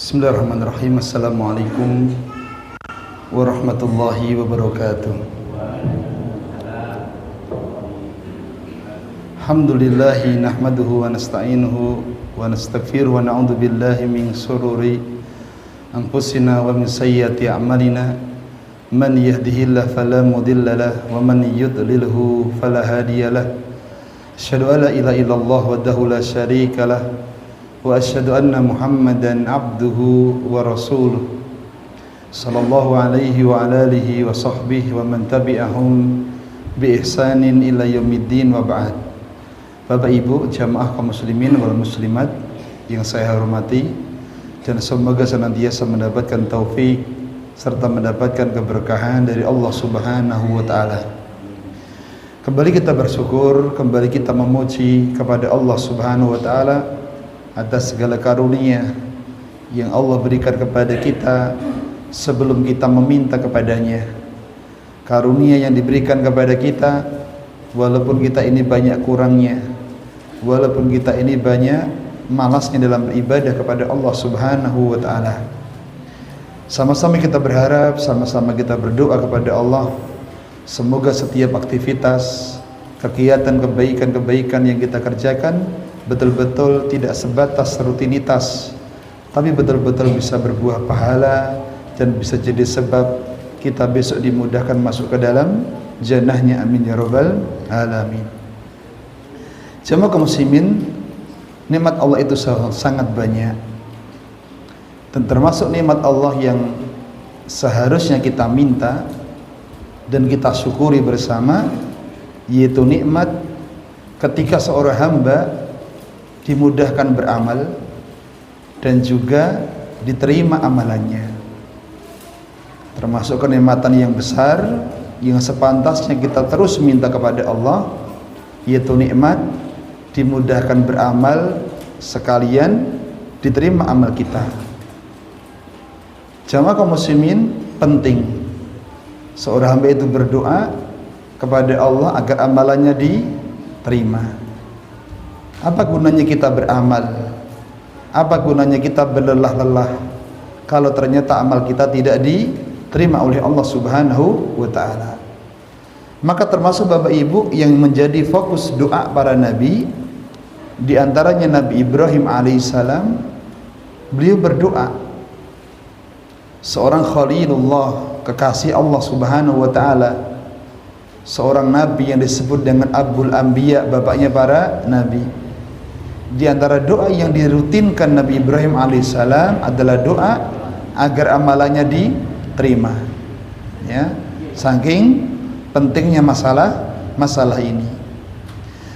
Bismillahirrahmanirrahim. Assalamualaikum warahmatullahi wabarakatuh. Alhamdulillahi nahmaduhu wa nasta'inuhu wa nastaghfiruhu wa na'udzu billahi min shururi anfusina wa min sayyiati a'malina. Man yahdihillahu fala mudilla lahu wa man yudlilhu fala hadiya lahu. Asyhadu an la ilaha illallah wahdahu la syarika lahu wa asyhadu anna Muhammadan abduhu wa rasuluh sallallahu alaihi wa ala alihi wa sahbihi wa man tabi'ahum bi ihsanin ila yaumiddin wa ba'd. Bapak Ibu jamaah kaum muslimin wal muslimat yang saya hormati, dan semoga senantiasa mendapatkan taufik serta mendapatkan keberkahan dari Allah Subhanahu wa taala. Kembali kita bersyukur, kembali kita memuji kepada Allah Subhanahu wa taala atas segala karunia yang Allah berikan kepada kita sebelum kita meminta kepadanya. Karunia yang diberikan kepada kita walaupun kita ini banyak kurangnya, walaupun kita ini banyak malasnya dalam beribadah kepada Allah Subhanahu wa taala. Sama-sama kita berharap, sama-sama kita berdoa kepada Allah, semoga setiap aktivitas, kegiatan kebaikan-kebaikan yang kita kerjakan betul-betul tidak sebatas rutinitas, tapi betul-betul bisa berbuah pahala dan bisa jadi sebab kita besok dimudahkan masuk ke dalam jannahnya, amin ya rabbal alamin. Jemaah kaum muslimin, nikmat Allah itu sangat banyak, dan termasuk nikmat Allah yang seharusnya kita minta dan kita syukuri bersama, yaitu nikmat ketika seorang hamba dimudahkan beramal dan juga diterima amalannya. Termasuk kenikmatan yang besar yang sepantasnya kita terus minta kepada Allah, yaitu nikmat dimudahkan beramal sekalian diterima amal kita. Jamaah kaum muslimin, penting seorang hamba itu berdoa kepada Allah agar amalannya diterima. Apa gunanya kita beramal? Apa gunanya kita berlelah-lelah kalau ternyata amal kita tidak diterima oleh Allah Subhanahu wa taala? Maka termasuk Bapak Ibu yang menjadi fokus doa para nabi, di antaranya Nabi Ibrahim alaihissalam, beliau berdoa, seorang khalilullah, kekasih Allah Subhanahu wa taala, seorang nabi yang disebut dengan Abul Anbiya, bapaknya para nabi. Di antara doa yang dirutinkan Nabi Ibrahim alaihissalam adalah doa agar amalannya diterima. Ya, saking pentingnya masalah ini.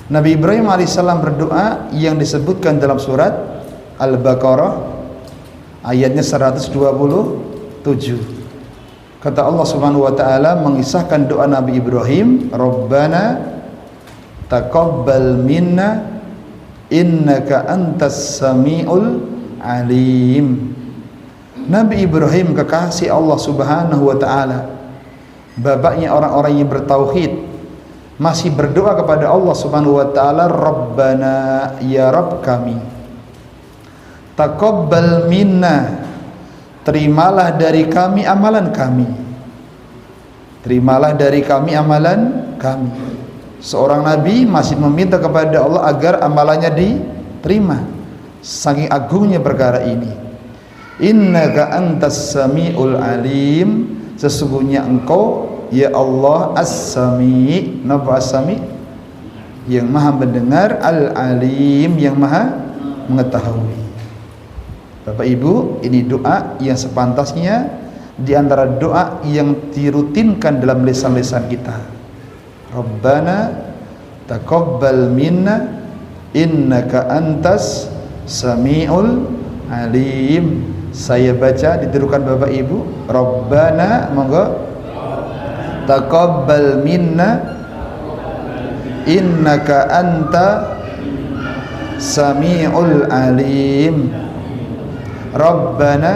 Nabi Ibrahim alaihissalam berdoa yang disebutkan dalam surat Al-Baqarah ayatnya 127. Kata Allah Subhanahu wa taala mengisahkan doa Nabi Ibrahim, Rabbana taqabbal minna innaka antas sami'ul alim. Nabi Ibrahim kekasih Allah Subhanahu wa taala, bapaknya orang-orang yang bertauhid, masih berdoa kepada Allah Subhanahu wa taala, Rabbana, ya Rabb kami, taqabbal minna, terimalah dari kami amalan kami. Terimalah dari kami amalan kami. Seorang nabi masih meminta kepada Allah agar amalannya diterima. Saking agungnya perkara ini. Innaka antas sami'ul alim, sesungguhnya engkau ya Allah as-sami'. Napa as-sami'? Yang maha mendengar, al-alim yang maha mengetahui. Bapak Ibu, ini doa yang sepantasnya di antara doa yang dirutinkan dalam lisan-lisan kita. Rabbana taqabbal minna innaka antas sami'ul alim. Saya baca, ditirukan Bapak Ibu. Rabbana, monggo, taqabbal minna innaka anta sami'ul alim. Rabbana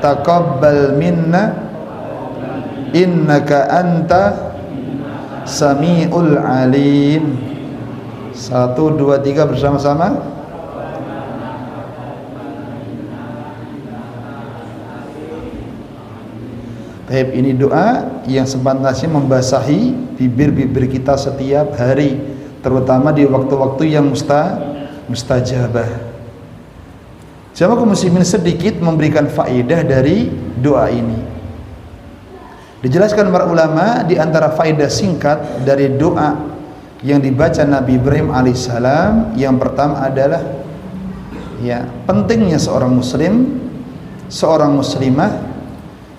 taqabbal minna innaka anta sami'ul alim. 1, 2, 3 bersama-sama. Taib, ini doa yang sepantasnya membasahi bibir-bibir kita setiap hari, terutama di waktu-waktu yang mustajabah. Jamaah kaum muslimin, sedikit memberikan faedah dari doa ini. Dijelaskan para ulama, di antara faedah singkat dari doa yang dibaca Nabi Ibrahim alaihissalam, yang pertama adalah pentingnya seorang muslim, seorang muslimah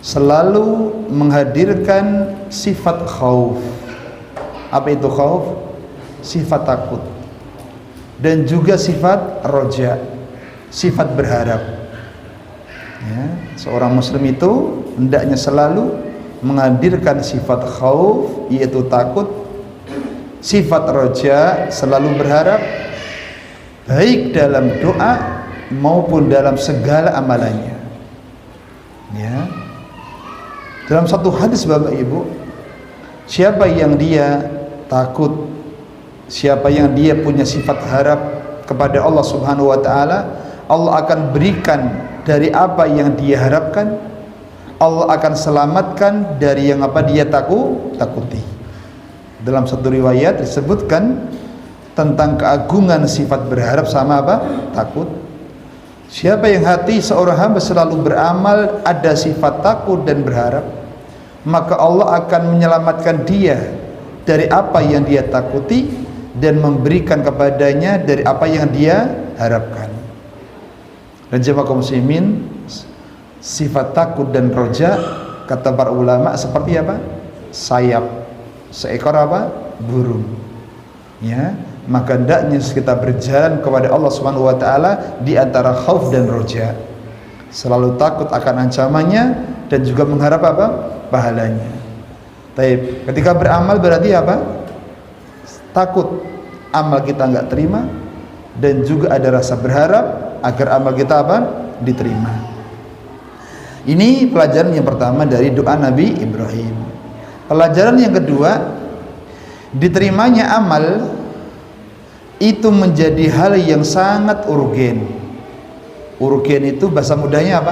selalu menghadirkan sifat khauf. Apa itu khauf? Sifat takut. Dan juga sifat roja, sifat berharap. Seorang muslim itu hendaknya selalu menghadirkan sifat khauf, yaitu takut, sifat roja, selalu berharap, baik dalam doa maupun dalam segala amalannya. Dalam satu hadis Bapak Ibu, siapa yang dia takut, siapa yang dia punya sifat harap kepada Allah Subhanahu wa taala, Allah akan berikan dari apa yang dia harapkan, Allah akan selamatkan dari yang apa dia takuti. Dalam satu riwayat disebutkan tentang keagungan sifat berharap sama takut. Siapa yang hati seorang hamba selalu beramal ada sifat takut dan berharap, maka Allah akan menyelamatkan dia dari apa yang dia takuti dan memberikan kepadanya dari apa yang dia harapkan. Dan jemaah kaum muslimin, sifat takut dan roja, kata para ulama, seperti apa? Sayap seekor burung. Maka hendaknya kita berjalan kepada Allah Subhanahu wa taala di antara khauf dan roja, selalu takut akan ancamannya dan juga mengharap pahalanya. Taib, ketika beramal berarti takut amal kita enggak terima, dan juga ada rasa berharap agar amal kita diterima. Ini pelajaran yang pertama dari doa Nabi Ibrahim. Pelajaran yang kedua, diterimanya amal itu menjadi hal yang sangat urgen. Urgen itu bahasa mudahnya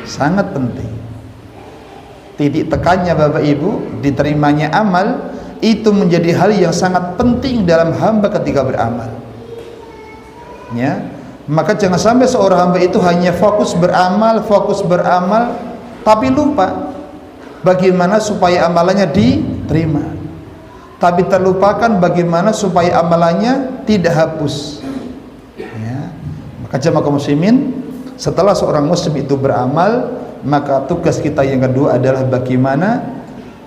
sangat penting. Titik tekannya Bapak Ibu, diterimanya amal itu menjadi hal yang sangat penting dalam hamba ketika beramal. Maka jangan sampai seorang hamba itu hanya fokus beramal, tapi lupa bagaimana supaya amalannya diterima, tapi terlupakan bagaimana supaya amalannya tidak hapus. Maka jemaah kaum muslimin, setelah seorang muslim itu beramal, maka tugas kita yang kedua adalah bagaimana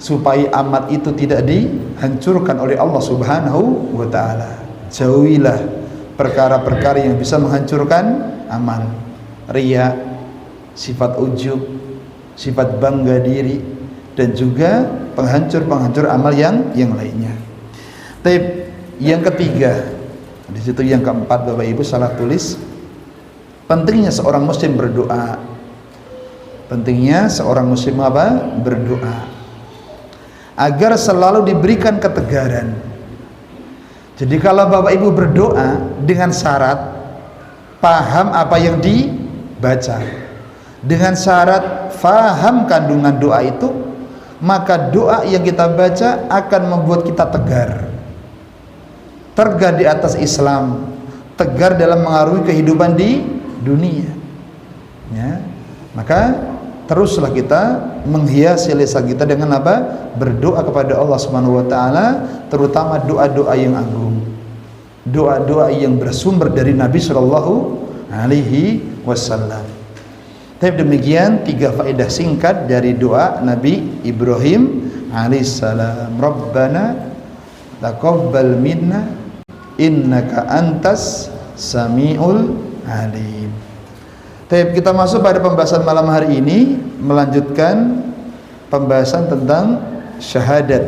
supaya amal itu tidak dihancurkan oleh Allah Subhanahu wa taala. Jauhilah perkara-perkara yang bisa menghancurkan amal. Riya, sifat ujub, sifat bangga diri, dan juga penghancur-penghancur amal yang lainnya. Tapi yang ketiga, di situ yang keempat Bapak Ibu salah tulis, pentingnya seorang muslim berdoa. Pentingnya seorang muslim berdoa agar selalu diberikan ketegaran. Jadi kalau Bapak Ibu berdoa dengan syarat paham apa yang dibaca, dengan syarat faham kandungan doa itu, maka doa yang kita baca akan membuat kita tegar di atas Islam, tegar dalam mengaruhi kehidupan di dunia. Maka teruslah kita menghiasi lisan kita dengan berdoa kepada Allah Subhanahu wa taala, terutama doa-doa yang agung, doa-doa yang bersumber dari Nabi sallallahu alaihi wasallam. Tapi demikian 3 faedah singkat dari doa Nabi Ibrahim alaihissalam. Rabbana taqabbal minna innaka antas samiul alim. Tapi kita masuk pada pembahasan malam hari ini, melanjutkan pembahasan tentang syahadat.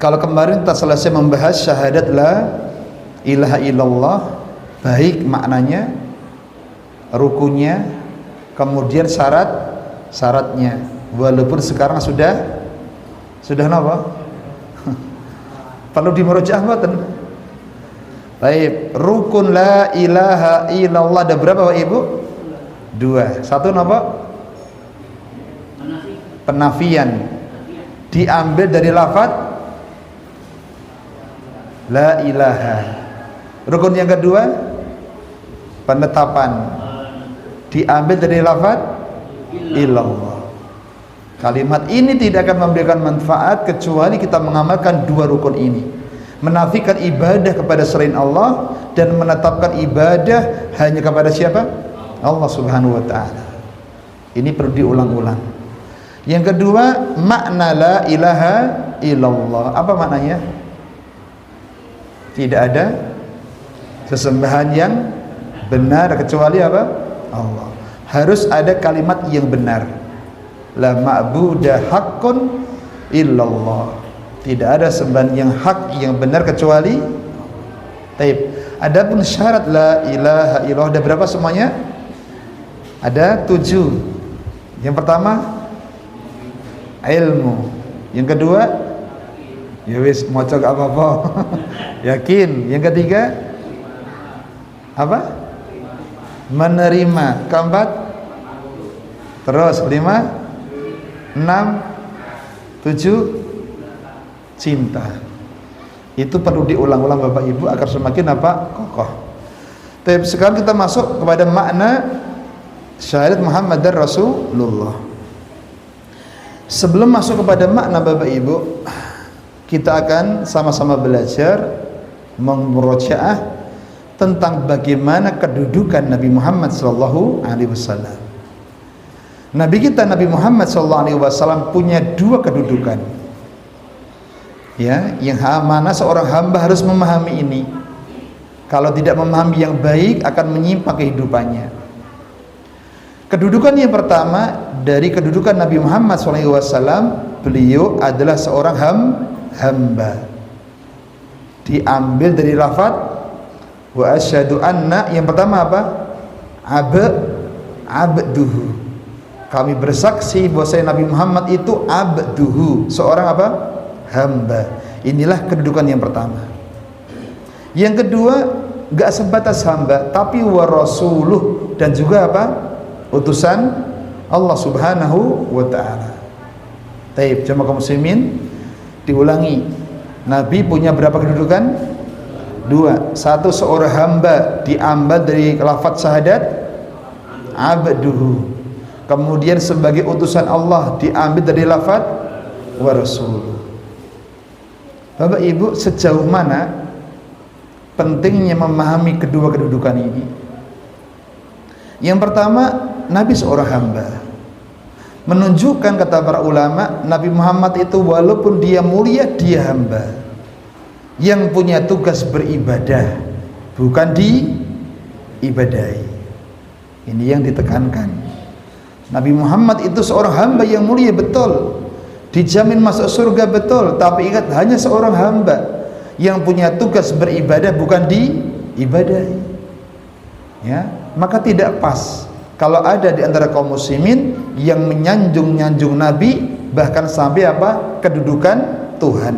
Kalau kemarin kita selesai membahas syahadat la ilaha illallah, baik maknanya, rukunnya, kemudian syaratnya. Walaupun sekarang sudah apa? Perlu dimurojaah mboten? Baik, rukun la ilaha illallah ada berapa Pak Ibu? 2. Satu apa? Penafian diambil dari lafaz la ilaha. Rukun yang kedua penetapan diambil dari lafaz illallah. Kalimat ini tidak akan memberikan manfaat kecuali kita mengamalkan dua rukun ini. Menafikan ibadah kepada selain Allah dan menetapkan ibadah hanya kepada siapa? Allah Subhanahu wa taala. Ini perlu diulang-ulang. Yang kedua, makna la ilaha illallah. Apa maknanya? Tidak ada sesembahan yang benar kecuali apa? Allah. Harus ada kalimat yang benar. La ma'budah haqqun illallah. Tidak ada sembahan yang hak yang benar kecuali taib. Adapun syarat la ilaha illallah ada berapa semuanya? Ada 7. Yang pertama ilmu. Yang kedua ya wis maca gak apa-apa. Yakin. Yang ketiga apa? Menerima. Keempat terus 5 6 7 cinta. Itu perlu diulang-ulang Bapak Ibu agar semakin apa? Kokoh. Tapi sekarang kita masuk kepada makna syahadat Muhammadar Rasulullah. Sebelum masuk kepada makna Bapak Ibu, kita akan sama-sama belajar memurojaah tentang bagaimana kedudukan Nabi Muhammad sallallahu alaihi wasallam. Nabi kita Nabi Muhammad sallallahu alaihi wasallam punya dua kedudukan. Ya, yang mana seorang hamba harus memahami ini. Kalau tidak memahami yang baik akan menyimpang kehidupannya. Kedudukan yang pertama dari kedudukan Nabi Muhammad SAW, beliau adalah seorang hamba. Diambil dari lafaz wa asyhadu anna, yang pertama apa? Abduhu. Kami bersaksi bahwa Nabi Muhammad itu abduhu, seorang apa? Hamba. Inilah kedudukan yang pertama. Yang kedua, gak sebatas hamba, tapi wa rasuluh, dan juga apa? Utusan Allah Subhanahu wa ta'ala. Taib, jamaah kaum muslimin, diulangi. Nabi punya berapa kedudukan? Dua. Satu, seorang hamba, diambil dari lafaz syahadat abduhu. Kemudian sebagai utusan Allah diambil dari lafaz wa rasuluh. Bapak Ibu, sejauh mana pentingnya memahami kedua kedudukan ini? Yang pertama, Nabi seorang hamba. Menunjukkan, kata para ulama, Nabi Muhammad itu walaupun dia mulia, dia hamba yang punya tugas beribadah, bukan diibadahi. Ini yang ditekankan. Nabi Muhammad itu seorang hamba yang mulia, betul, dijamin masuk surga, betul, tapi ingat, hanya seorang hamba yang punya tugas beribadah, bukan diibadahi. Ya, maka tidak pas kalau ada di antara kaum muslimin yang menyanjung-nyanjung Nabi, bahkan sampai apa? Kedudukan Tuhan,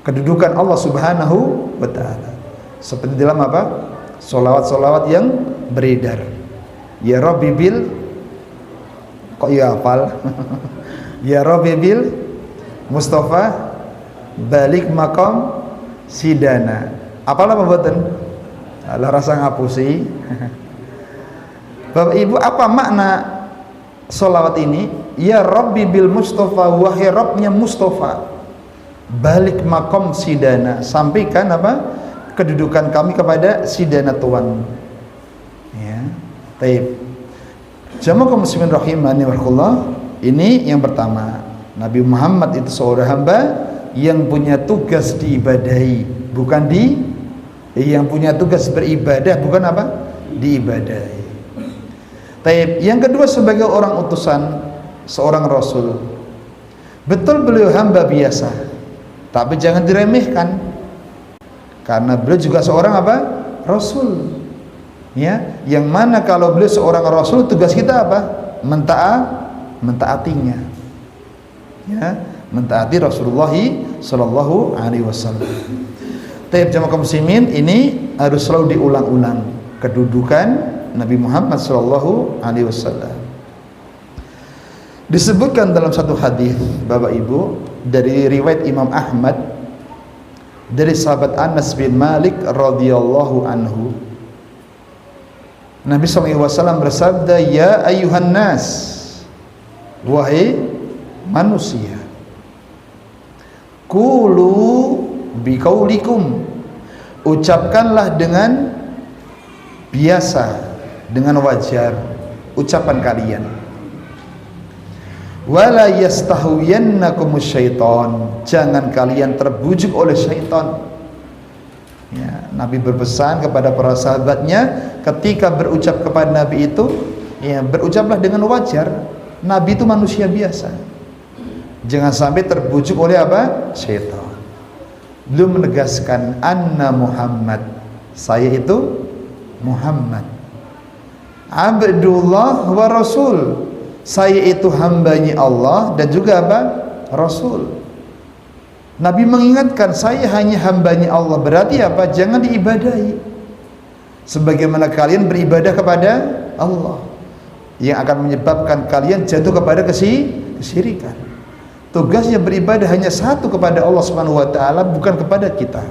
kedudukan Allah Subhanahu wa ta'ala. Seperti dalam apa? Solawat-solawat yang beredar. Ya Rabbi bil, kok ya hafal? Ya Rabbi bil Mustafa balik makam sidana. Apalah pembuatan? Alah rasa ngapusi. Bapak Ibu, apa makna solawat ini? Ya Rabbi bil Mustafa, wahai Rabbnya Mustafa, balik makam sidana, sampaikan apa? Kedudukan kami kepada sidana Tuhan. Ya, taib. Jamaah kaum muslimin rahimani warahmatullah. Ini yang pertama, Nabi Muhammad itu seorang hamba yang punya tugas diibadahi, bukan yang punya tugas beribadah, bukan apa? Diibadahi. Taib. Yang kedua, sebagai orang utusan, seorang rasul. Betul beliau hamba biasa, tapi jangan diremehkan, karena beliau juga seorang apa? Rasul. Ya, yang mana kalau beliau seorang rasul, tugas kita apa? Mentaatinya, ya, mentaati Rasulullah sallallahu alaihi wasallam. Taib, jamaah kaum muslimin, ini harus selalu diulang-ulang kedudukan Nabi Muhammad sallallahu alaihi wasallam. Disebutkan dalam satu hadis Bapak Ibu dari riwayat Imam Ahmad dari sahabat Anas bin Malik radhiyallahu anhu, Nabi SAW bersabda, ya ayuhan nas, wahai manusia, qulu biqaulikum, ucapkanlah dengan biasa, dengan wajar ucapan kalian. Wala yastahwiyannakumus syaitan, jangan kalian terbujuk oleh syaitan. Ya, Nabi berpesan kepada para sahabatnya ketika berucap kepada Nabi itu, ya, berucaplah dengan wajar. Nabi itu manusia biasa. Jangan sampai terbujuk oleh apa? Syaitan. Beliau menegaskan, anna Muhammad, saya itu Muhammad, Abdullah wa Rasul, saya itu hambanya Allah dan juga apa? Rasul. Nabi mengingatkan, saya hanya hambanya Allah, berarti apa? Jangan diibadahi sebagaimana kalian beribadah kepada Allah, yang akan menyebabkan kalian jatuh kepada kesyirikan. Tugasnya beribadah hanya satu kepada Allah Subhanahu wa taala, bukan kepada kita.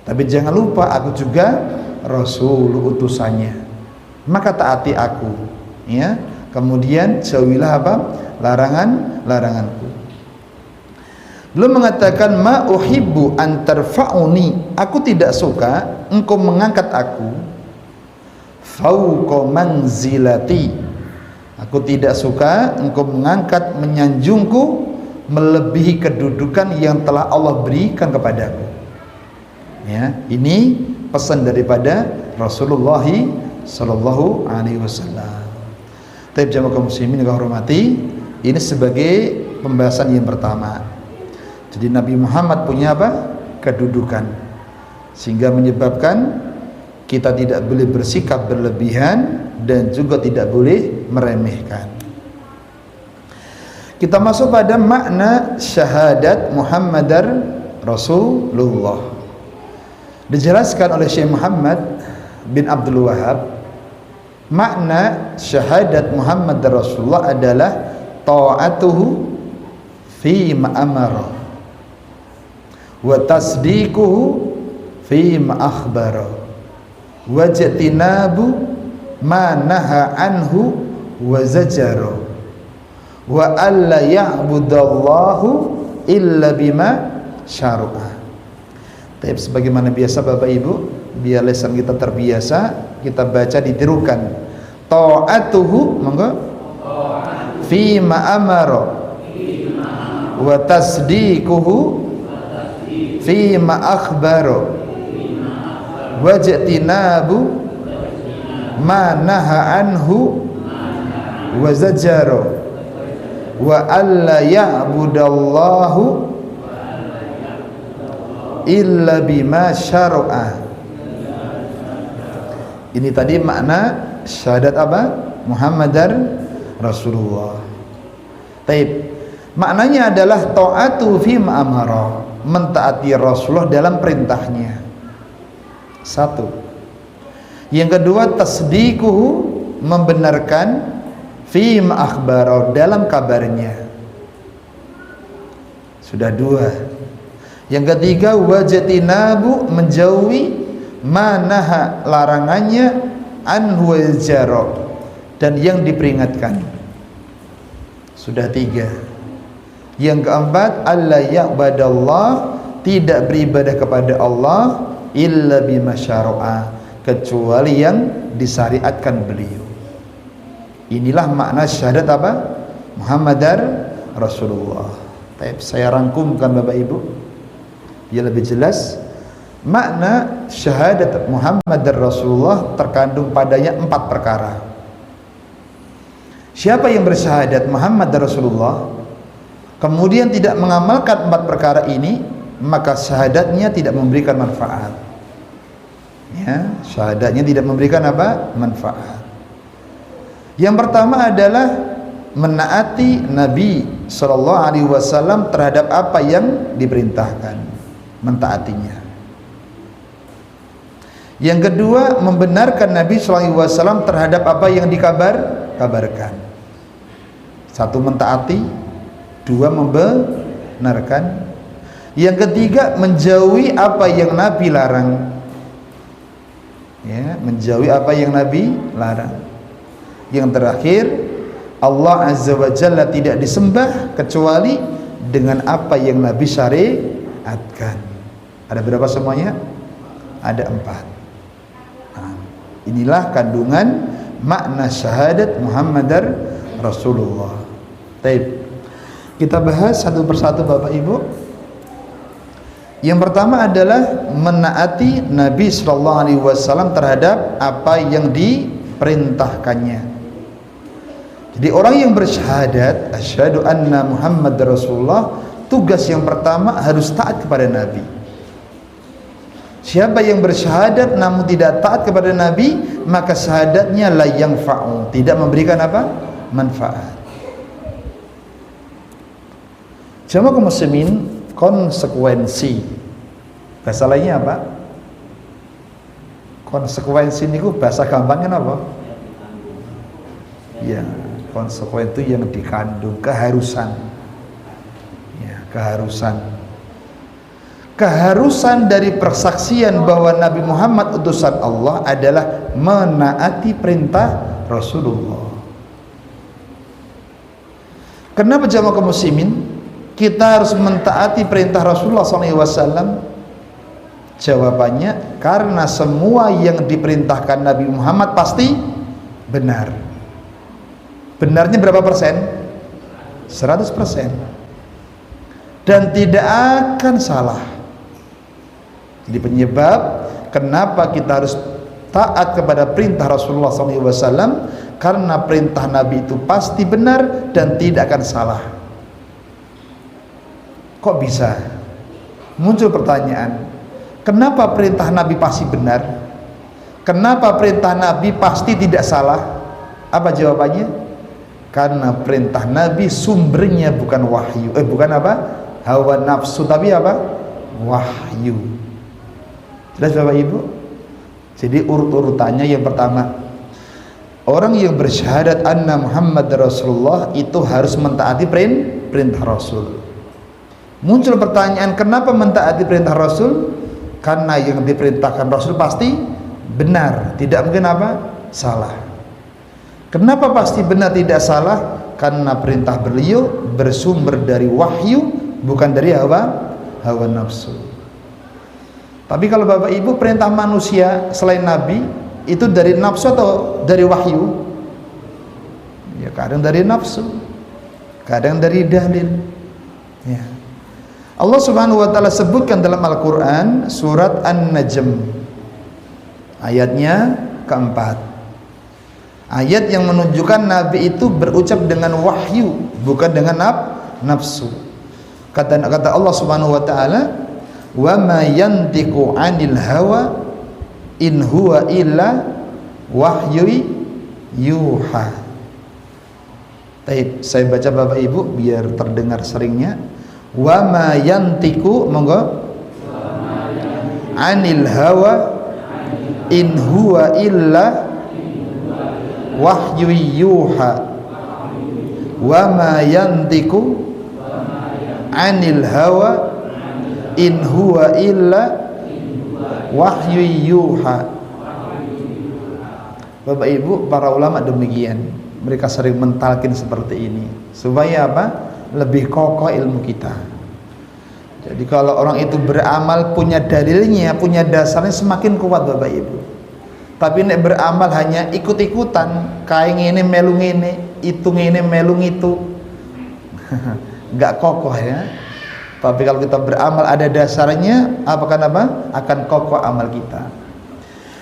Tapi jangan lupa, aku juga Rasul, utusannya, maka taati aku, ya. Kemudian jauhilah apa? Laranganku. Belum mengatakan ma uhibbu an tarfa'uni, aku tidak suka engkau mengangkat aku fauqa manzilati, aku tidak suka engkau mengangkat, menyanjungku melebihi kedudukan yang telah Allah berikan kepadaku. Ya, ini pesan daripada Rasulullah sallallahu alaihi wasallam. Tapi jamaah kaum muslimin yang kau hormati, ini sebagai pembahasan yang pertama. Jadi Nabi Muhammad punya apa? Kedudukan, sehingga menyebabkan kita tidak boleh bersikap berlebihan dan juga tidak boleh meremehkan. Kita masuk pada makna syahadat Muhammadar Rasulullah. Dijelaskan oleh Syekh Muhammad bin Abdul Wahab, makna syahadat Muhammad Rasulullah adalah ta'atuhu fi ma'amara wa tasdiquhu fi ma'akhbara wa jatinabu ma naha anhu wa zajara wa alla ya'budallahu illa bima syara'a. Tapi sebagaimana biasa Bapak Ibu, biar lesan kita terbiasa, kita baca ditirukan. Ta'atuhu, monggo, fi ma'amara wa tasdiquhu fi ma'akhbara wa jatinabu ma naha anhu wa zajara wa alla ya'budallahu illa bima syara'a. Ini tadi makna syahadat apa? Muhammadar Rasulullah. Taib. Maknanya adalah ta'atu fi ma'amara, mentaati Rasulullah dalam perintahnya. Satu. Yang kedua, tasdiquhu, membenarkan, fi ma'akhbara, dalam kabarnya. Sudah dua. Yang ketiga, wajatinabu, menjauhi, manaha, larangannya, anhu jaro, dan yang diperingatkan. Sudah tiga. Yang keempat, alla ya'badallah, tidak beribadah kepada Allah illa bima syara'a, kecuali yang disyariatkan beliau. Inilah makna syahadat apa? Muhammadar Rasulullah. Saya rangkumkan Bapak Ibu biar lebih jelas. Makna syahadat Muhammad dan Rasulullah terkandung padanya 4 perkara. Siapa yang bersyahadat Muhammad dan Rasulullah kemudian tidak mengamalkan 4 perkara ini, maka syahadatnya tidak memberikan manfaat. Ya, syahadatnya tidak memberikan apa? Manfaat. Yang pertama adalah menaati Nabi Sallallahu Alaihi Wasallam terhadap apa yang diperintahkan, mentaatinya. Yang kedua, membenarkan Nabi Sallallahu Alaihi Wasallam terhadap apa yang dikabarkan. Satu, mentaati. Dua, membenarkan. Yang ketiga, menjauhi apa yang Nabi larang. Ya, menjauhi apa yang Nabi larang. Yang terakhir, Allah Azza wa Jalla tidak disembah kecuali dengan apa yang Nabi syariatkan. Ada berapa semuanya? Ada 4. Nah, inilah kandungan makna syahadat Muhammadar Rasulullah. Baik, kita bahas satu persatu Bapak Ibu. Yang pertama adalah menaati Nabi SAW terhadap apa yang diperintahkannya. Jadi orang yang bersyahadat asyhadu anna Muhammad Rasulullah, tugas yang pertama harus taat kepada Nabi. Siapa yang bersyahadat namun tidak taat kepada Nabi, maka syahadatnya la yanfa'u, tidak memberikan apa? Manfaat. Jamaah kaum muslimin, konsekuensi, bahasa lainnya apa? Konsekuensi niku bahasa gampangnya apa? Ya, konsekuensi itu yang dikandung, keharusan. Ya, keharusan dari persaksian bahwa Nabi Muhammad utusan Allah adalah menaati perintah Rasulullah. Kenapa jamaah kaum muslimin kita harus mentaati perintah Rasulullah SAW? Jawabannya, karena semua yang diperintahkan Nabi Muhammad pasti benar. Benarnya berapa persen? 100%. Dan tidak akan salah. Jadi penyebab kenapa kita harus taat kepada perintah Rasulullah SAW, karena perintah Nabi itu pasti benar dan tidak akan salah. Kok bisa? Muncul pertanyaan, kenapa perintah Nabi pasti benar? Kenapa perintah Nabi pasti tidak salah? Apa jawabannya? Karena perintah Nabi sumbernya bukan wahyu, bukan apa? Hawa nafsu, tapi apa? Wahyu. Jelas Bapak Ibu? Jadi urut-urutannya, yang pertama, orang yang bersyahadat anna Muhammad Rasulullah itu harus mentaati perintah Rasul. Muncul pertanyaan, kenapa mentaati perintah Rasul? Karena yang diperintahkan Rasul pasti benar, tidak mungkin apa? Salah. Kenapa pasti benar tidak salah? Karena perintah beliau bersumber dari wahyu, bukan dari hawa nafsu. Tapi kalau Bapak Ibu, perintah manusia selain Nabi itu dari nafsu atau dari wahyu? Ya, kadang dari nafsu, kadang dari dalil. Ya. Allah Subhanahu wa taala sebutkan dalam Al-Qur'an surat An-Najm ayatnya keempat. Ayat yang menunjukkan Nabi itu berucap dengan wahyu, bukan dengan nafsu. Kata Allah Subhanahu wa taala, "Wa ma yantiqu 'anil hawa in huwa illa wahyu yuha." Baik, saya baca Bapak Ibu biar terdengar seringnya. Wa ma yantiqu, monggo, 'anil hawa in huwa illa wahyu yuha. Wa ma yantiqu 'anil hawa in huwa illa wahyu yuha. Bapak Ibu, para ulama demikian, mereka sering mentalkin seperti ini supaya apa? Lebih kokoh ilmu kita. Jadi kalau orang itu beramal punya dalilnya, punya dasarnya, semakin kuat Bapak Ibu. Tapi nek beramal hanya ikut-ikutan, kayak ngene melu ngene, itu ngene melu itu, nggak kokoh ya. Tapi kalau kita beramal ada dasarnya, apa? Akan kokoh amal kita.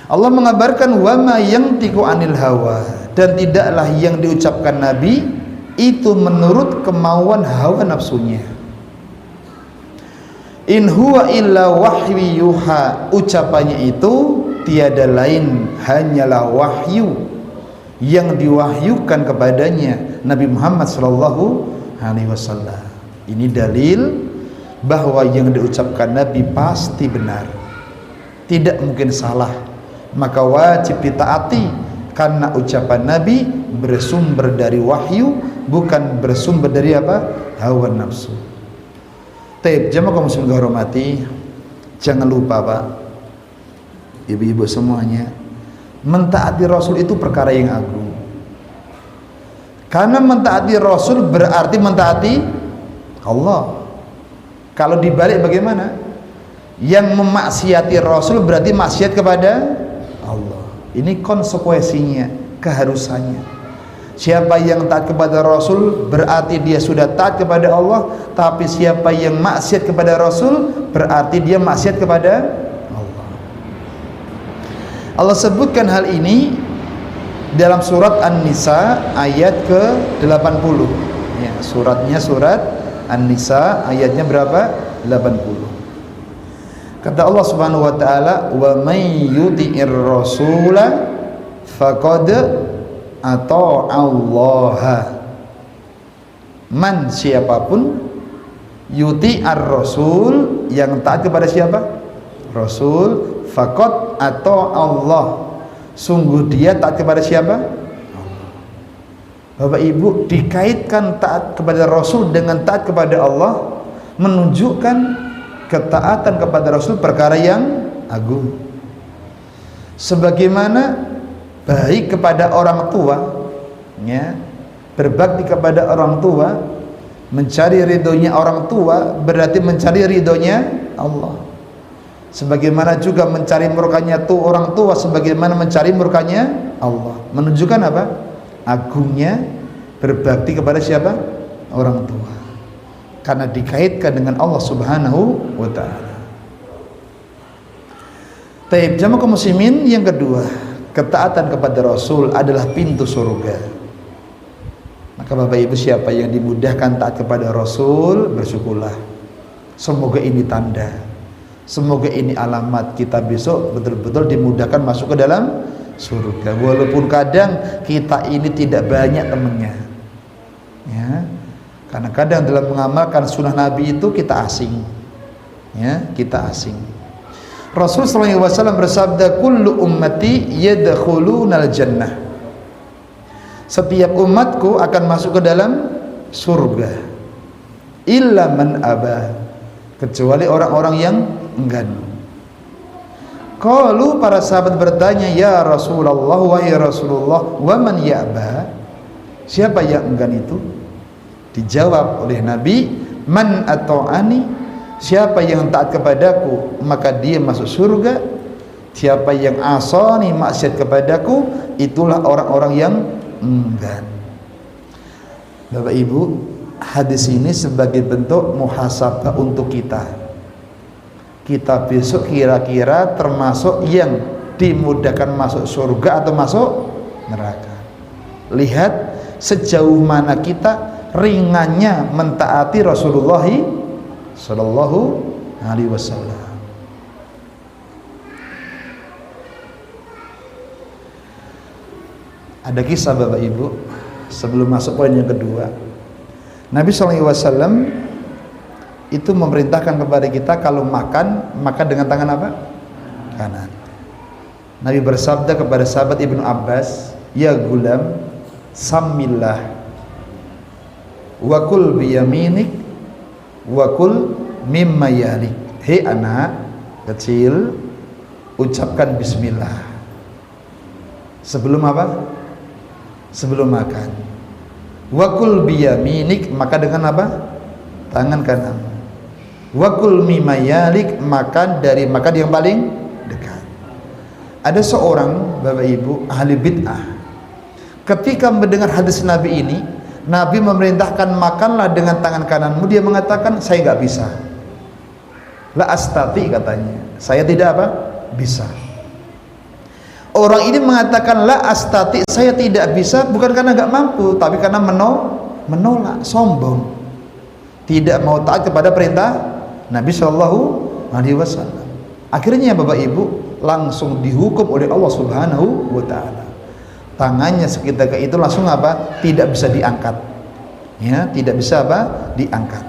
Allah mengabarkan wa ma yantiqu 'anil hawa, dan tidaklah yang diucapkan Nabi itu menurut kemauan hawa nafsunya. In huwa illa wahyu yuha, ucapannya itu tiada lain hanyalah wahyu yang diwahyukan kepadanya Nabi Muhammad SAW. Ini dalil bahwa yang diucapkan Nabi pasti benar, tidak mungkin salah, maka wajib ditaati Karena ucapan Nabi bersumber dari wahyu, bukan bersumber dari apa? Hawa nafsu. Taib, jamaah kaum muslimin hormati, jangan lupa Pak, ibu-ibu semuanya, mentaati Rasul itu perkara yang agung. Karena mentaati Rasul berarti mentaati Allah. Kalau dibalik bagaimana? Yang memaksiati Rasul berarti maksiat kepada Allah. Ini konsekuensinya, keharusannya. Siapa yang taat kepada Rasul berarti dia sudah taat kepada Allah. Tapi siapa yang maksiat kepada Rasul berarti dia maksiat kepada Allah. Allah sebutkan hal ini dalam surat An-Nisa ayat ke-80 ya, surat An-Nisa ayatnya berapa? 80. Kata Allah Subhanahu wa taala, "Wa may yuti'ir rasula faqad ata'allaha." Man, siapapun yuti'ar rasul, yang taat kepada siapa? Rasul, faqad ata'allah, sungguh dia taat kepada siapa? Allah. Bapak Ibu, dikaitkan taat kepada Rasul dengan taat kepada Allah menunjukkan ketaatan kepada Rasul perkara yang agung. Sebagaimana baik kepada orang tua ya, berbakti kepada orang tua, mencari ridhonya orang tua berarti mencari ridhonya Allah. Sebagaimana juga mencari murkanya orang tua sebagaimana mencari murkanya Allah. Menunjukkan apa? Agungnya berbakti kepada siapa? Orang tua. Karena dikaitkan dengan Allah Subhanahu wa ta'ala. Taib, jamaah kaum muslimin, yang kedua, ketaatan kepada Rasul adalah pintu surga. Maka Bapak Ibu, siapa yang dimudahkan taat kepada Rasul, bersyukurlah. Semoga ini tanda, semoga ini alamat kita besok betul-betul dimudahkan masuk ke dalam surga. Walaupun kadang kita ini tidak banyak temannya ya, karena kadang dalam mengamalkan sunnah Nabi itu kita asing ya, kita asing. Rasul sallallahu alaihi wasallam bersabda, "Kullu ummati yadkhulunal jannah." Setiap umatku akan masuk ke dalam surga. Illa man aba, kecuali orang-orang yang enggan. Qalu, para sahabat bertanya, "Ya Rasulullah, wahai Rasulullah, wa man ya'ba?" Siapa yang enggan itu? Dijawab oleh Nabi, "Man ata'ani," siapa yang taat kepadaku maka dia masuk surga. Siapa yang asani, maksiat kepadaku, itulah orang-orang yang enggan. Bapak Ibu, hadis ini sebagai bentuk muhasabah untuk kita. Kita besok kira-kira termasuk yang dimudahkan masuk surga atau masuk neraka. Lihat sejauh mana kita ringannya mentaati Rasulullah sallallahu alaihi wasallam. Ada kisah Bapak Ibu sebelum masuk poin yang kedua. Nabi sallallahu alaihi wasallam itu memerintahkan kepada kita kalau makan dengan tangan apa? Kanan. Nabi bersabda kepada sahabat Ibnu Abbas, "Ya gulam, samillah wa kul biyaminik wa kul mimma yalik." Hei anak kecil, ucapkan bismillah sebelum apa? Sebelum makan. Wa kul biyaminik, maka dengan apa? Tangan kanan. Wa kul mimma yalik, makan dari makan yang paling dekat. Ada seorang Bapak Ibu ahli bid'ah, ketika mendengar hadis Nabi ini, Nabi memerintahkan makanlah dengan tangan kananmu, dia mengatakan saya nggak bisa. La astati, katanya, saya tidak apa? Bisa. Orang ini mengatakan la astati, saya tidak bisa, bukan karena nggak mampu, tapi karena menolak, sombong, tidak mau taat kepada perintah Nabi Shallallahu Alaihi Wasallam. Akhirnya Bapak Ibu langsung dihukum oleh Allah Subhanahu Wa Taala. Tangannya seketika itu langsung apa? Tidak bisa diangkat. Ya, tidak bisa apa? Diangkat.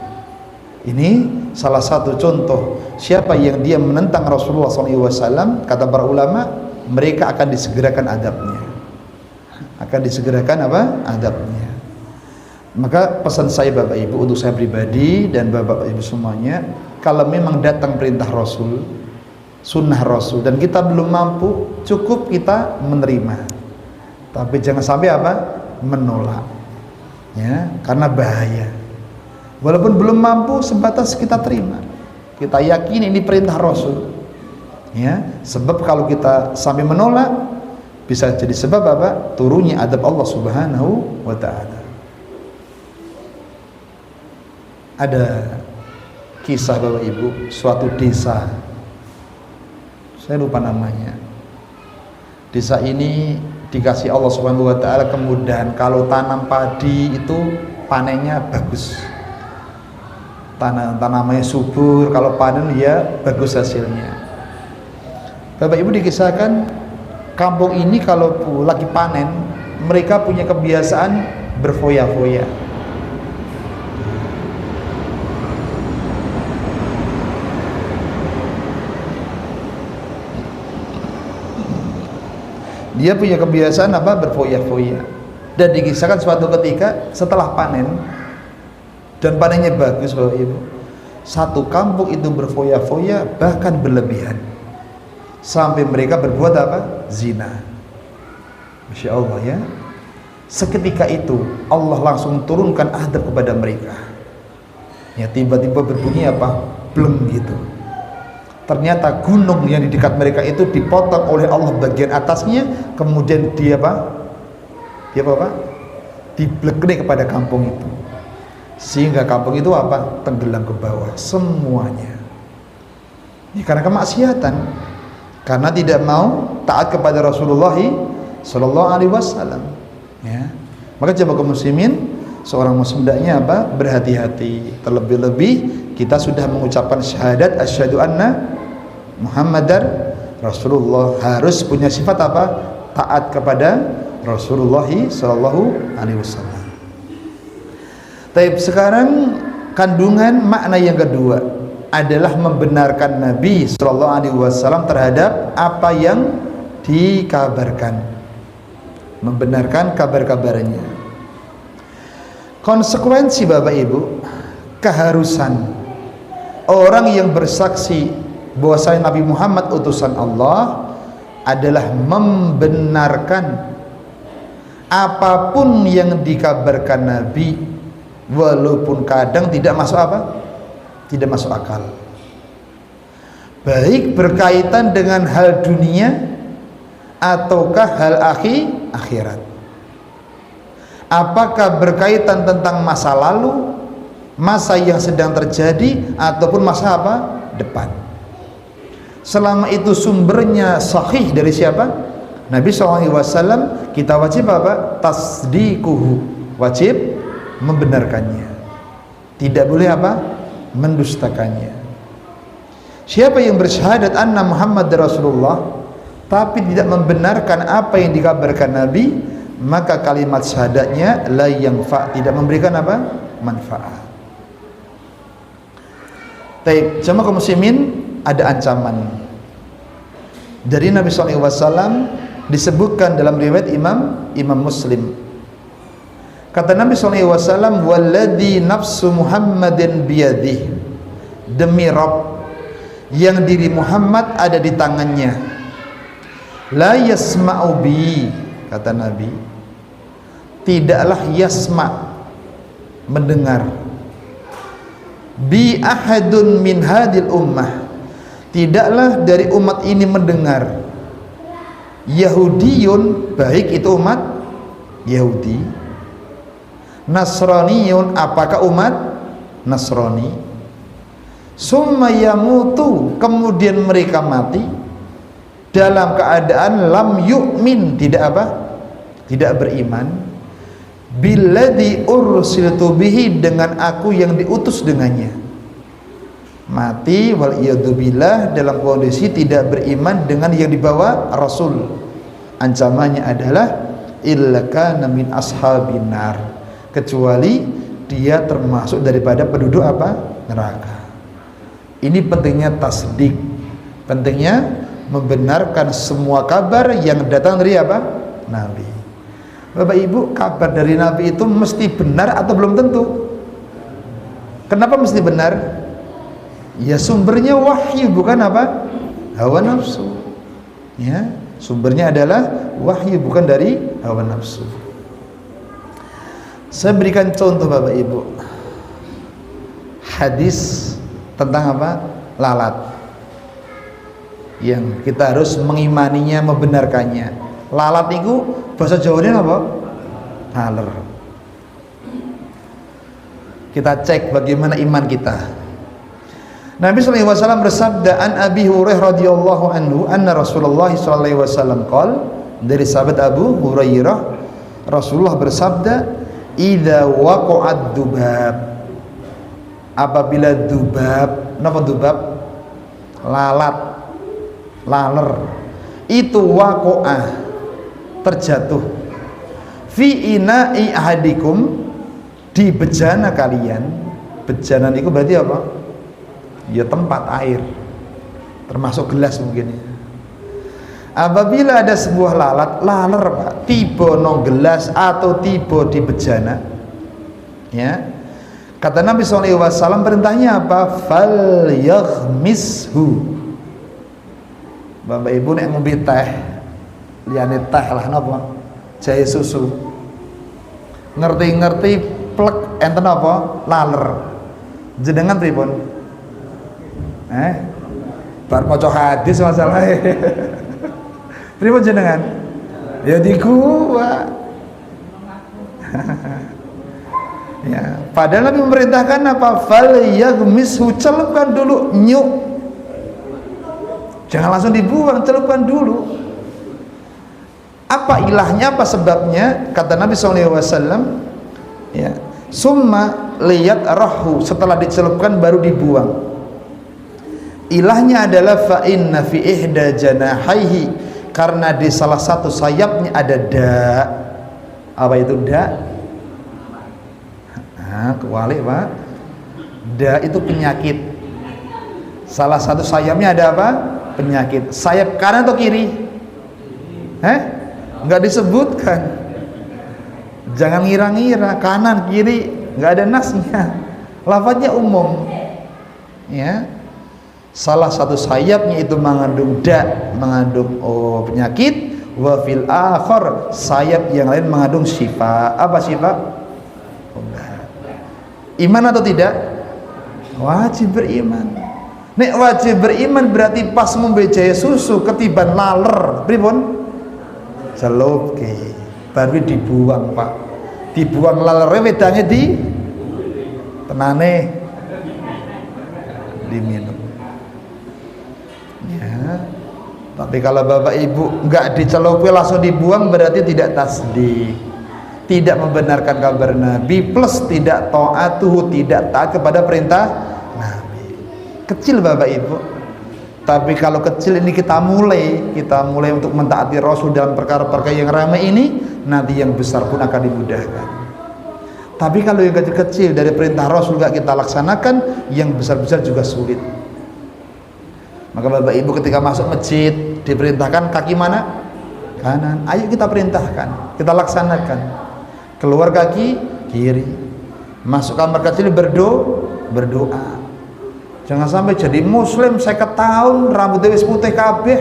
Ini salah satu contoh siapa yang dia menentang Rasulullah SAW. Kata para ulama, mereka akan disegerakan adabnya. akan disegerakan apa? Adabnya. Maka pesan saya Bapak Ibu untuk saya pribadi dan Bapak Ibu semuanya, kalau memang datang perintah Rasul, sunnah Rasul, dan kita belum mampu, cukup kita menerima, tapi jangan sampai apa? Menolak, ya, karena bahaya. Walaupun belum mampu, sebatas kita terima, kita yakin ini perintah Rasul, ya. Sebab kalau kita sampai menolak, bisa jadi sebab apa? Turunnya adab Allah Subhanahu wa ta'ala. Ada kisah Bapak Ibu, suatu desa, saya lupa namanya. Desa ini dikasih Allah Subhanahu wa ta'ala kemudahan, kalau tanam padi itu panennya bagus, tanamannya subur, kalau panen ya bagus hasilnya. Bapak Ibu, dikisahkan kampung ini kalau lagi panen, mereka punya kebiasaan berfoya-foya. Dia punya kebiasaan apa? Berfoya-foya. Dan dikisahkan suatu ketika setelah panen, dan panennya bagus Bapak Ibu, satu kampung itu berfoya-foya, bahkan berlebihan, sampai mereka berbuat apa? Zina. Masya Allah, ya. Seketika itu Allah langsung turunkan adab kepada mereka, ya. Tiba-tiba berbunyi apa? Bleng gitu. Ternyata gunung yang di dekat mereka itu dipotong oleh Allah bagian atasnya, kemudian dia apa? Diblekne kepada kampung itu, sehingga kampung itu apa? Tenggelam ke bawah semuanya. Ini karena kemaksiatan, karena tidak mau taat kepada Rasulullah Sallallahu Alaihi Wasallam, ya. Maka jemaah kaum muslimin, seorang muslim hendaknya apa? Berhati-hati. Terlebih-lebih kita sudah mengucapkan syahadat asyhadu anna Muhammadar Rasulullah, harus punya sifat apa? Taat kepada Rasulullah Sallallahu Alaihi Wasallam. Tapi sekarang kandungan makna yang kedua adalah membenarkan Nabi Sallallahu Alaihi Wasallam terhadap apa yang dikabarkan, membenarkan kabar-kabarnya. Konsekuensi Bapak Ibu, keharusan orang yang bersaksi bahwasanya Nabi Muhammad utusan Allah adalah membenarkan apapun yang dikabarkan Nabi, walaupun kadang tidak masuk apa? Tidak masuk akal. Baik berkaitan dengan hal dunia ataukah hal akhirat. Apakah berkaitan tentang masa lalu, masa yang sedang terjadi, ataupun masa apa? Depan. Selama itu sumbernya sahih dari siapa? Nabi SAW, kita wajib apa? Tasdikuhu, wajib membenarkannya, tidak boleh apa? Mendustakannya. Siapa yang bersyahadat anna Muhammad Rasulullah tapi tidak membenarkan apa yang dikabarkan Nabi, maka kalimat syahadatnya la yanfa, tidak memberikan apa? Manfaat. Baik, jemaah kaum muslimin, ada ancaman dari Nabi SAW, disebutkan dalam riwayat Imam Muslim. Kata Nabi SAW, walladzi nafsu Muhammadin biyadih, demi Rabb yang diri Muhammad ada di tangannya, la yasma'u bi, kata Nabi, tidaklah yasma, mendengar, bi ahadun min hadil ummah, tidaklah dari umat ini mendengar, Yahudiyun, baik itu umat Yahudi, Nasraniyun, apakah umat Nasrani, summa yamutu, kemudian mereka mati dalam keadaan lam yu'min, tidak apa? Tidak beriman, billadzi ursiltu bihi, dengan aku yang diutus dengannya. Mati wal iyadzubillah dalam kondisi tidak beriman dengan yang dibawa Rasul. Ancamannya adalah illa kana min ashabin nar, kecuali dia termasuk daripada penduduk apa? Neraka. Ini pentingnya tasdik, pentingnya membenarkan semua kabar yang datang dari apa? Nabi. Bapak Ibu, kabar dari Nabi itu mesti benar atau belum tentu? Kenapa mesti benar? Ya sumbernya wahyu, bukan apa? Hawa nafsu. Ya, sumbernya adalah wahyu, bukan dari hawa nafsu. Saya berikan contoh Bapak Ibu. Hadis tentang apa? Lalat. Yang kita harus mengimaninya, membenarkannya. Lalat itu bahasa Jawanya apa? Laler. Kita cek bagaimana iman kita. Nabi SAW bersabda, an Abi Hurairah radhiyallahu anhu, anna Rasulullah SAW qala, dari sahabat Abu Hurairah, Rasulullah bersabda, idza waqa'ad dubab, apabila dubab, napa dubab? Lalat, laler, itu waqa'ah, terjatuh, fi ina'i ahadikum, di bejana kalian. Bejana itu berarti apa? Ya tempat air, termasuk gelas mungkin ya. Apabila ada sebuah laler Pak, tiba no gelas atau tiba di bejana, ya, kata Nabi SAW, perintahnya apa? Fal yaghmishu. Bapak Ibu nek ngombe teh, liyane teh lah napa? Jahe susu. Ngerti-ngerti plek enten apa? Laler. Jenengan pripun? Bar maca hadis masalahnya. Pripun jenengan? Ya di gua. Ya, padahal Nabi memerintahkan apa? Fal yaghmishu, celupkan dulu, nyuk. Jangan langsung dibuang, celupkan dulu. Apa ilahnya, apa sebabnya? Kata Nabi SAW, ya, summa liyat rahu, setelah dicelupkan baru dibuang. Ilahnya adalah fa inna fi ihda janahaihi, karena di salah satu sayapnya ada da. Apa itu da? Kewalik Pak. Da itu penyakit. Salah satu sayapnya ada apa? Penyakit. Sayap kanan atau kiri? Enggak disebutkan. Jangan ngira-ngira kanan kiri, enggak ada nasnya. Lafadznya umum. Ya. Salah satu sayapnya itu mengandung da, mengandung penyakit. Wa fil akhar, sayap yang lain mengandung syifa. Apa syifa? Obat. Iman atau tidak? Wajib beriman. Nek wajib beriman berarti pas membaca susu ketiban laler, pripun? Celupke, baru dibuang Pak. Dibuang lalernya, wedange di tenane diminum. Ya. Tapi kalau Bapak Ibu enggak dicelupi langsung dibuang, berarti tidak tasdik, tidak membenarkan kabar Nabi, plus tidak taatuhu, tidak taat kepada perintah Nabi. Kecil Bapak Ibu. Tapi kalau kecil ini kita mulai untuk mentaati Rasul dalam perkara-perkara yang ramai ini, nanti yang besar pun akan dimudahkan. Tapi kalau yang kecil-kecil dari perintah Rasul enggak kita laksanakan, yang besar-besar juga sulit. Maka Bapak Ibu ketika masuk masjid diperintahkan kaki mana? Kanan. Ayo kita perintahkan, kita laksanakan. Keluar kaki kiri. Masuk kamar kecil berdoa. Jangan sampai jadi muslim 50 tahun rambutnya wis putih kabeh,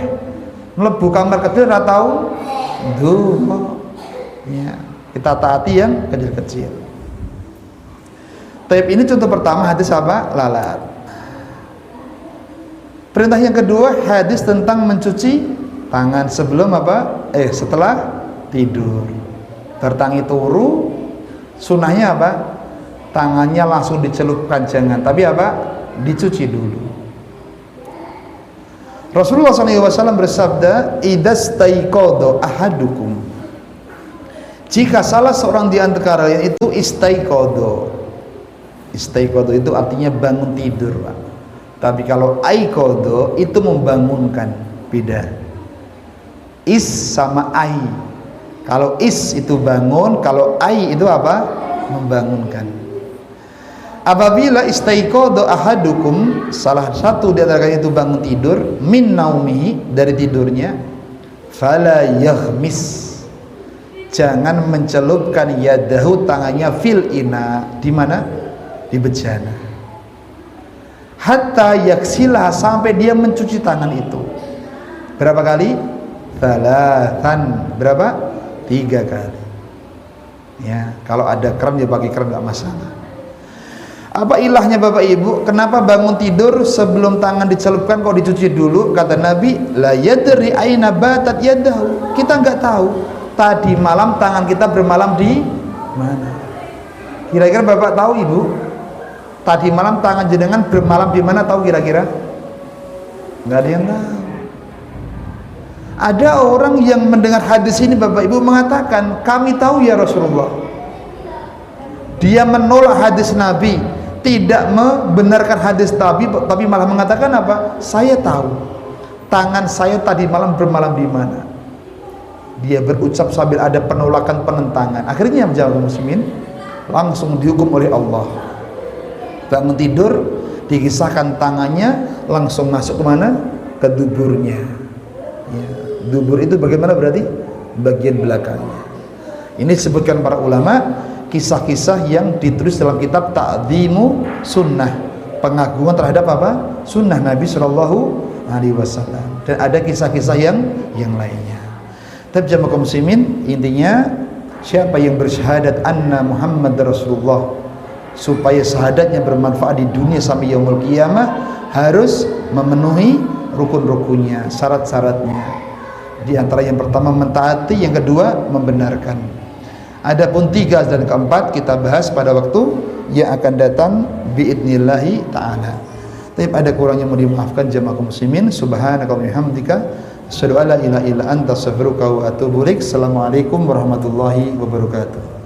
mlebu kamar kecil ora tau ndonga. Ya, kita taati yang kecil-kecil. Tapi ini contoh pertama hadis apa? Lalat. Perintah yang kedua, hadis tentang mencuci tangan sebelum apa? Setelah tidur. Bertangi turu, sunahnya apa? Tangannya langsung dicelupkan, jangan, tapi apa? Dicuci dulu. Rasulullah SAW bersabda, idastaiqadha ahadukum, jika salah seorang di antara kalian itu istaiqadha. Istaiqadha itu artinya bangun tidur, Pak. Tapi kalau aiqadha itu membangunkan, beda. Is sama ai. Kalau is itu bangun, kalau ai itu apa? Membangunkan. Apabila istaiqadha ahadukum, salah satu di antara kalian itu bangun tidur, min naumihi, dari tidurnya, fala yaghmis, Jangan mencelupkan yadahu, tangannya, fil ina, di mana? Di bejana. Hatta yaksilah, sampai dia mencuci tangan itu. Berapa kali? Thalathan. Berapa? 3 kali. Ya, kalau ada keran ya pakai keran, enggak masalah. Apa ilahnya Bapak Ibu? Kenapa bangun tidur sebelum tangan dicelupkan kok dicuci dulu? Kata Nabi, la yadri aina batat yadahu. Kita enggak tahu tadi malam tangan kita bermalam di mana. Kira-kira Bapak tahu Ibu? Tadi malam tangan jenengan bermalam di mana, tahu kira-kira? Enggak ada yang tahu. Ada orang yang mendengar hadis ini Bapak Ibu mengatakan, kami tahu ya Rasulullah. Dia menolak hadis Nabi, tidak membenarkan hadis Nabi, tapi malah mengatakan apa? Saya tahu tangan saya tadi malam bermalam di mana. Dia berucap sambil ada penolakan, penentangan. Akhirnya jamaah muslimin langsung dihukum oleh Allah. Bangun tidur dikisahkan tangannya langsung masuk ke mana? Ke duburnya. Ya, dubur itu bagaimana berarti? Bagian belakangnya. Ini disebutkan para ulama, kisah-kisah yang ditulis dalam kitab Ta'dhimu Sunnah, pengagungan terhadap apa? Sunnah Nabi Shallallahu Alaihi Wasallam. Dan ada kisah-kisah yang lainnya. Tapi jamaah kaum muslimin, intinya siapa yang bersyahadat anna Muhammad Rasulullah, supaya syahadatnya bermanfaat di dunia sampai yaumul qiyamah, harus memenuhi rukun-rukunnya, syarat-syaratnya. Di antara yang pertama mentaati, yang kedua membenarkan. Adapun 3 dan 4 kita bahas pada waktu yang akan datang biidnillahi ta'ala. Tapi ada kurangnya mohon dimaafkan jamaah kaum muslimin. Subhanaka wa bihamdika asyhadu an la ilaha illa anta astaghfiruka wa atubu ilaik. Assalamualaikum warahmatullahi wabarakatuh.